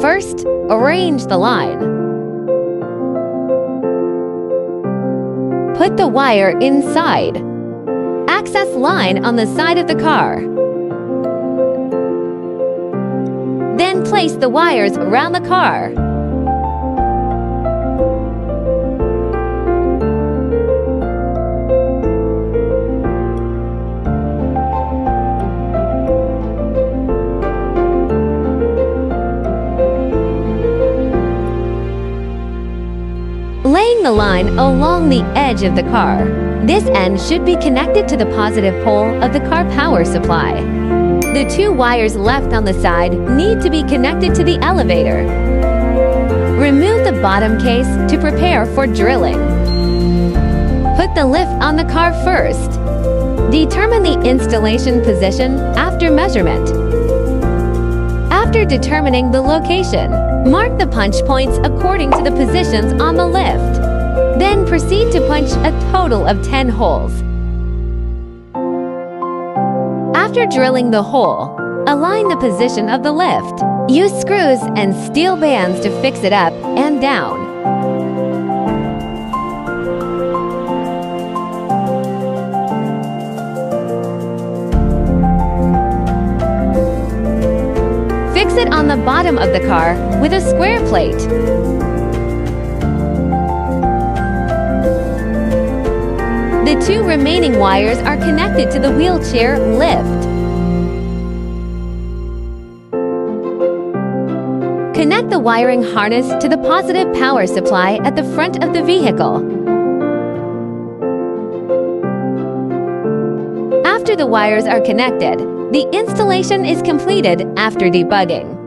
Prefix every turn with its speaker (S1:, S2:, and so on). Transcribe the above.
S1: First, arrange the line. Put the wire inside. Access line on the side of the car. Then place the wires around the car. Laying the line along the edge of the car. This end should be connected to the positive pole of the car power supply. The two wires left on the side need to be connected to the elevator. Remove the bottom case to prepare for drilling. Put the lift on the car first. Determine the installation position after measurement. After determining the location, mark the punch points according to the positions on the lift. Then proceed to punch a total of 10 holes. After drilling the hole, align the position of the lift. Use screws and steel bands to fix it up and down. Fix it on the bottom of the car with a square plate. The two remaining wires are connected to the wheelchair lift. Connect the wiring harness to the positive power supply at the front of the vehicle. After the wires are connected, the installation is completed after debugging.